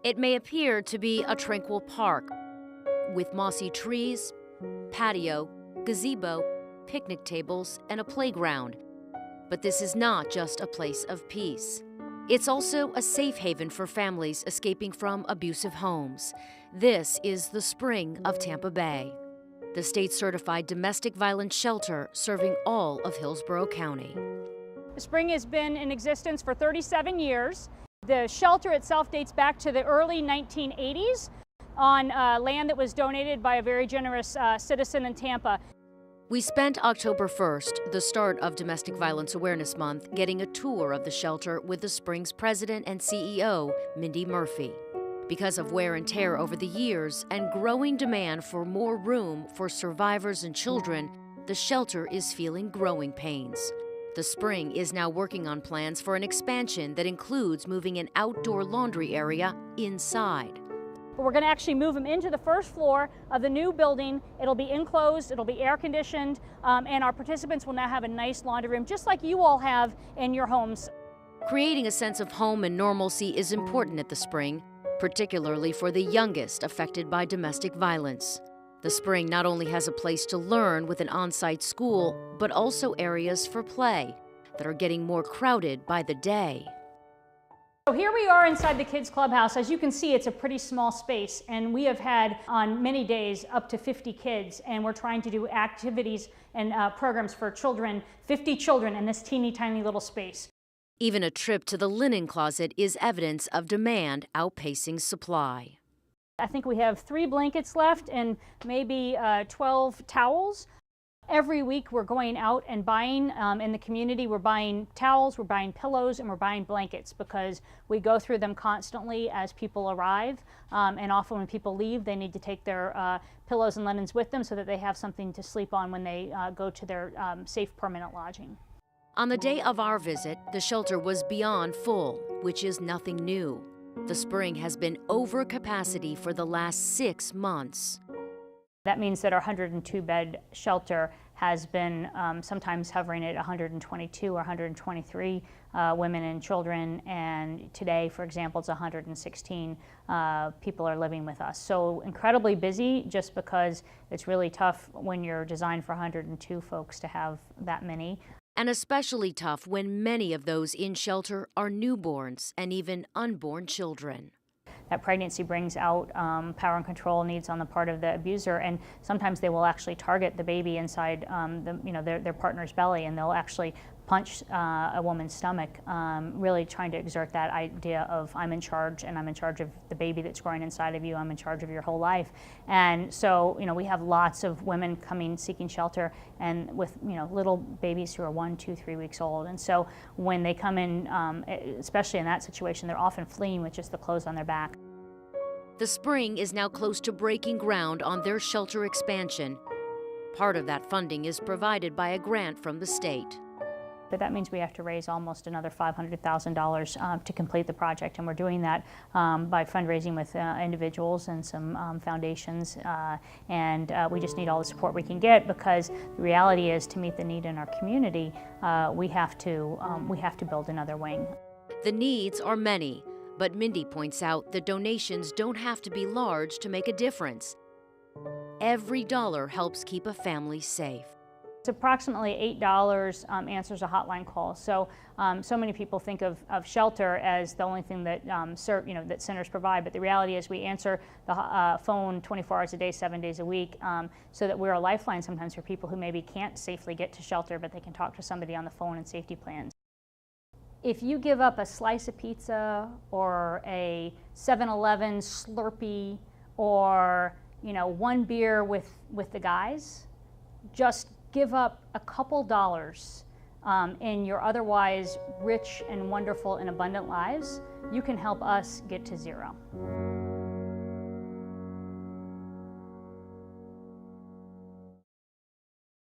It may appear to be a tranquil park with mossy trees, patio, gazebo, picnic tables, and a playground. But this is not just a place of peace. It's also a safe haven for families escaping from abusive homes. This is the Spring of Tampa Bay, the state-certified domestic violence shelter serving all of Hillsborough County. The Spring has been in existence for 37 years. The shelter itself dates back to the early 1980s on land that was donated by a very generous citizen in Tampa. We spent October 1st, the start of Domestic Violence Awareness Month, getting a tour of the shelter with the Spring's president and CEO, Mindy Murphy. Because of wear and tear over the years and growing demand for more room for survivors and children, the shelter is feeling growing pains. The Spring is now working on plans for an expansion that includes moving an outdoor laundry area inside. But we're going to actually move them into the first floor of the new building. It'll be enclosed, it'll be air conditioned, and our participants will now have a nice laundry room, just like you all have in your homes. Creating a sense of home and normalcy is important at the Spring, particularly for the youngest affected by domestic violence. The Spring not only has a place to learn with an on-site school, but also areas for play that are getting more crowded by the day. So here we are inside the kids clubhouse. As you can see, it's a pretty small space, and we have had on many days up to 50 kids, and we're trying to do activities and programs for children, 50 children in this teeny tiny little space. Even a trip to the linen closet is evidence of demand outpacing supply. I think we have 3 blankets left and maybe 12 towels. Every week we're going out and buying in the community. We're buying towels, we're buying pillows, and we're buying blankets because we go through them constantly as people arrive. And often when people leave, they need to take their pillows and linens with them so that they have something to sleep on when they go to their safe permanent lodging. On the day of our visit, the shelter was beyond full, which is nothing new. The Spring has been over capacity for the last 6 months. That means that our 102-bed shelter has been sometimes hovering at 122 or 123 women and children, and today, for example, it's 116 people are living with us. So incredibly busy, just because it's really tough when you're designed for 102 folks to have that many. And especially tough when many of those in shelter are newborns and even unborn children. That pregnancy brings out power and control needs on the part of the abuser, and sometimes they will actually target the baby inside their partner's belly, and they'll actually punch a woman's stomach, really trying to exert that idea of I'm in charge, and I'm in charge of the baby that's growing inside of you, I'm in charge of your whole life. And so we have lots of women coming seeking shelter, and with little babies who are 1, 2, 3 weeks old. And so when they come in, especially in that situation, they're often fleeing with just the clothes on their back. The Spring is now close to breaking ground on their shelter expansion. Part of that funding is provided by a grant from the state. But that means we have to raise almost another $500,000 to complete the project, and we're doing that by fundraising with individuals and some foundations, and we just need all the support we can get, because the reality is, to meet the need in our community, we have to build another wing. The needs are many, but Mindy points out that donations don't have to be large to make a difference. Every dollar helps keep a family safe. It's approximately $8 answers a hotline call. So, so many people think of shelter as the only thing that that centers provide. But the reality is, we answer the phone 24 hours a day, 7 days a week, so that we're a lifeline sometimes for people who maybe can't safely get to shelter, but they can talk to somebody on the phone and safety plans. If you give up a slice of pizza or a 7-Eleven Slurpee or 1 beer with the guys, just give up a couple dollars in your otherwise rich and wonderful and abundant lives, you can help us get to 0.